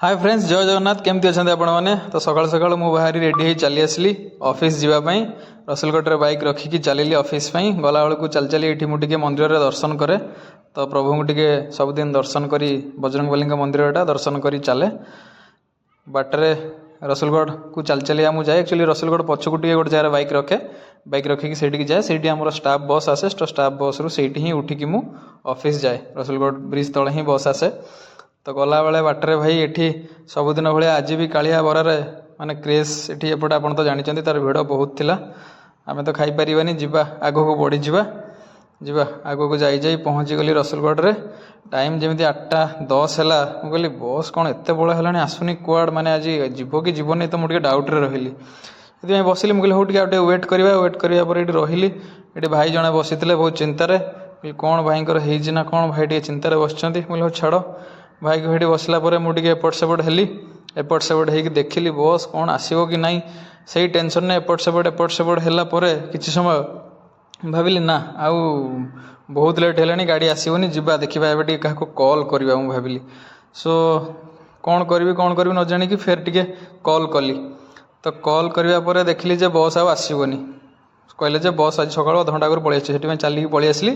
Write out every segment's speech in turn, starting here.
Hi friends जय जगन्नाथ केमती अच्छा आपण मैंने तो सकाल सकाल मु बाहरी रेडी हो चली आसली ऑफिस जावाई रसुलगढ़ बाइक रखिकी चलि ऑफिस गला बेलू चल चली ये मुझे मंदिर में दर्शन करे तो प्रभु को टे सबुदिन दर्शन करी बजरंगबली मंदिर दर्शन करी चले बाटरे रसुलगढ़ को चल चली मुझे जाए एक्चुअली रसुलगढ़ पछकू टे गोटे जगह बाइक रखिकी से जाए से आम स्टाफ बस आसे तो स्टाफ बस रू से ही उठिकी मु ऑफिस जाए रसुलगढ़ ब्रिज तले ही बस आसे तो गला बेले बाटरे भाई एठी सबुदिन भाई आज भी कालिया बरारे माने क्रेज एठी एपटे आपन तो जानिचंती तार भिड़ बहुत थिला आमे तो खाई परिबानी जिबा आगो को बढ़ी जिबा आगो को जाई पहुँची गली रसुलगढ़ रे टाइम जमी 8:10 है मुझे कहली बस कौन एत बड़ है आसुनी कुआड़ माने आज जीव कि जीवन नहीं तो मुझे डाउट रे रही ये बसिली मुझे हूँ टे वेट करवा रही ये भाई जड़े बसी बहुत चिंतार कौन भाई ना कौन भाई टे चिंतार बस मुझे छाड़ भाई को ये बसला मुझे एपट सेपट हेली एपट सेपट हो देखिली बस कौन आसो कि नाई से टेंशन ने एपट सेपट है किसी समय भाविली ना आउ बहुत लेट है गाड़ी आसोनी जा देखा ए क्या कॉल करवा मुझे भाविली सो कौन करी न जाणी फिर टे कॉल कली तो कॉल करने देखिली जे बस आसोनी कहले जे बस आज सकाल अधघंटा आगे पलि से चलिकी पलि आसली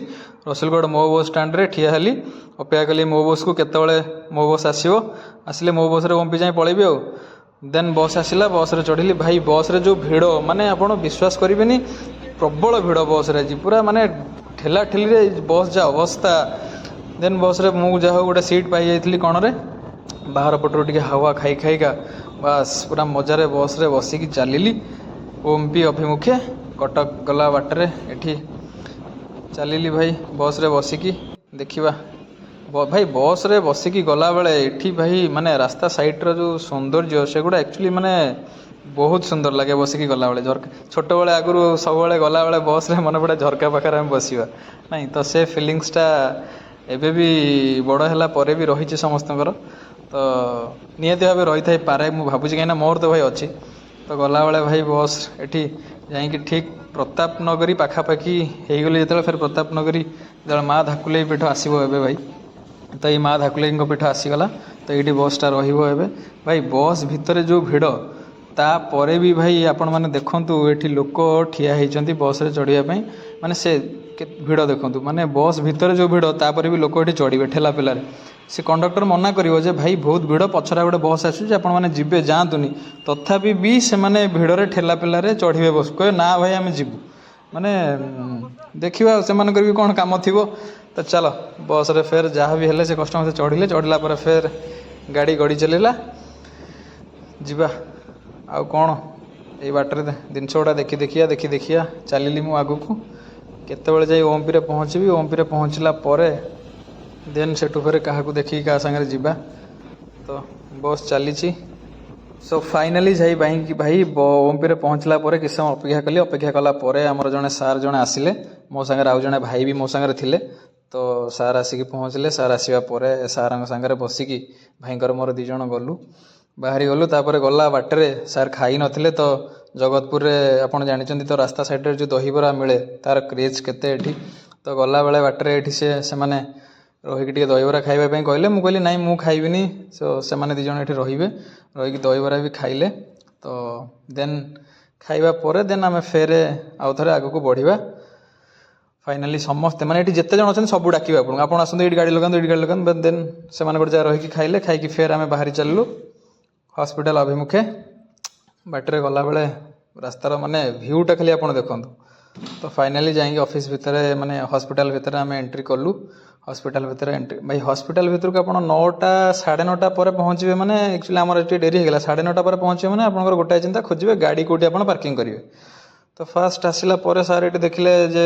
रसुलगढ़ मो बस स्टाण्ड रे ठिया हेली अपेक्षा कली मो बस को केतबेले मो बस आसो आसिले मो बस रे बंपी जाए पलैबी आउ देन बस आसला बस रे चढ़िली भाई बस रे जो भिड़ माने आपण विश्वास करेंगे प्रबल भिड़ बस रे जी पूरा माने ठेला ठेली रे बस जा अवस्था देन बस रे मु जा गोटे सीट पाई जाइली कौन रे बाहर पटरू टे हवा खाई खाईका बस पूरा मजारे बस रे बसिकी चलिली ओमपी अभिमुखे कटक गला बाटरे एठी चलिली भाई बस रे बसिकी देखिबा भाई बस रे बसिकी गला बेले एठी भाई माने रास्ता साइड रो जो सौंदर्य से गुड़ा एक्चुअली माने बहुत सुंदर लगे बसिकी गला बेले झरका छोट बेले आगु सब बेले गला बेले बस रे मन पड़े झरका पाखरे हम बसिबा नहीं तो से फीलिंग्सटा एबे भी बड़ हैला परे भी रही समस्तଙ୍କର तो नियति भाव रही थाई पारे मु भाबुची कहीं मोर तो भाई अच्छी तो गला बेले भाई बस एठी जाइए ठीक प्रताप नगरी पाखापाखि हो गली जो फिर प्रताप नगरी जो माँ धाकुले पीठ आसो भाई तो ये माँ धाकुले पीठ आसीगला तो ये बसटा रही भाई बस भितर जो भिड़ तापर भी भाई आपण मैंने देखूँ ये लोक ठिया होती बस रे चढ़ापी माने से भिड़ देखूँ माने बस भितर जो भिड़ तापर भी लोक ये चढ़े ठेला पेलार से कंडक्टर मना करिवो जे भाई बहुत भिड़ पछरा गोटे बस आसुचे आपण मैंने जीवे जातुनी तथापि भी से माने भिड़े ठेला पेलारे चढ़े बस कहे ना भाई आम जीवु माने देखा से भी कौन काम थी तो चलो बस रे फेर जहाँ भी हेले से कष्ट मत चढ़िले चढ़ला पर फेर गाड़ी गड़ी चलला जीवा आउ कौन ये बाटर जिनस गुड़ा देखी देखिया चलिली मु आगु को केतबेले जाई ओमपी रे पहुँचबी ओमपी रे पहुँचला परे देन से फिर क्या देखिए क्या सागर जीवा तो बस चली सो फाइनाली जाई भाई ओमपी रे पहुँचला किस समय अपेक्षा कला आमर जड़े सार जड़े आसिले मो सागर आउ जड़े भाई भी मो सागर थिले तो सार आसिक पहुँचले सार आसवा सार सागर बसिकी भाईकर मोर दी जण गलु बाहरी गलु तापर गला बाटरे सार खाई नथिले तो जगतपुर रे आपण जानिचंती तो रास्ता साइड रे जो दहीबरा मिले तार क्रेज केते एठी तो गला बेले बाटरे एठी से माने रहीकि टे दहीबरा खाइबापी कहले मुझे कहली नाई मु खाइबिनी सो से माने दी जण एठी रहिबे रहीकि दहीबरा भी खाइले तो देन खाइबा परे देन आमे फेरे आउ थरे आगु को बढ़िबा फाइनाली समस्ते माने एठी जेते जण अछन सब डाकिबा आपण आसंते एठी गाड़ी लगान देन से माने गोटे जा रहीकि खाइले खाइकि फेर आमे बाहरी चललु हॉस्पिटल अभिमुखे बाटरे गला बेले रास्तार माने भ्यूटा खाली आपण देखंतु तो फाइनाली जाइए ऑफिस भितर माने हॉस्पिटल भितर आम एंट्री कलु हॉस्पिटल भितर एंट्री भाई हॉस्पिटल भितर को आप 9टा 9:30 पर पहुँचे मैंने एक्चुअली आम डेरी होगा 9:30 पर पहुँचे मैंने आप गोटाए चिंता खोजे गाड़ी कौटी आप पार्किंग करेंगे तो फास्ट आसला सार ये देखिले जे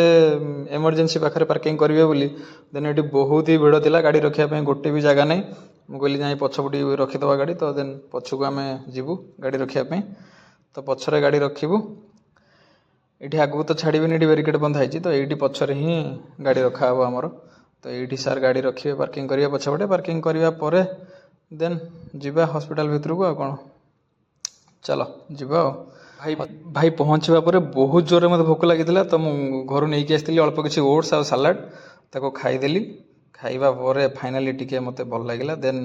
इमरजेंसी पाखे पार्किंग करेंगे बोली देन ये बहुत ही भिड़ थी गाड़ी रखापी गोटे भी जगह नहीं मुझे कहली जाए पछपटी रखीदे गाड़ी तो देन पछक आम जीवु गाड़ी रखापी तो पछरे गाड़ी रखिबु ये आगू तो छाड़बे ये बैरिकेड बंधा है तो ये पछरे ही गाड़ी रखा हे आमर तो ये सार गाड़ी रखिए पार्किंग करिए पछपटे पार्किंग करने देन जीवा हॉस्पिटल भितर को कौन चलो जीवा भाई भाई पहुँचवा पर बहुत जोर मत भोक लगी तो मुझे घर नहीं आसती अल्प किसी ओट्स आ सालाड ताको खाईदेली खाइबा फाइनाली टिके मते भल लगिला देन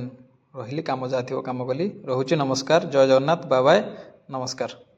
ରହିଲି, କାମ ଯାହା ଥିବ କାମ କଲି। ରହୁଛି, ନମସ୍କାର, ଜୟ ଜଗନ୍ନାଥ, ବାଏ ବାଏ, ନମସ୍କାର।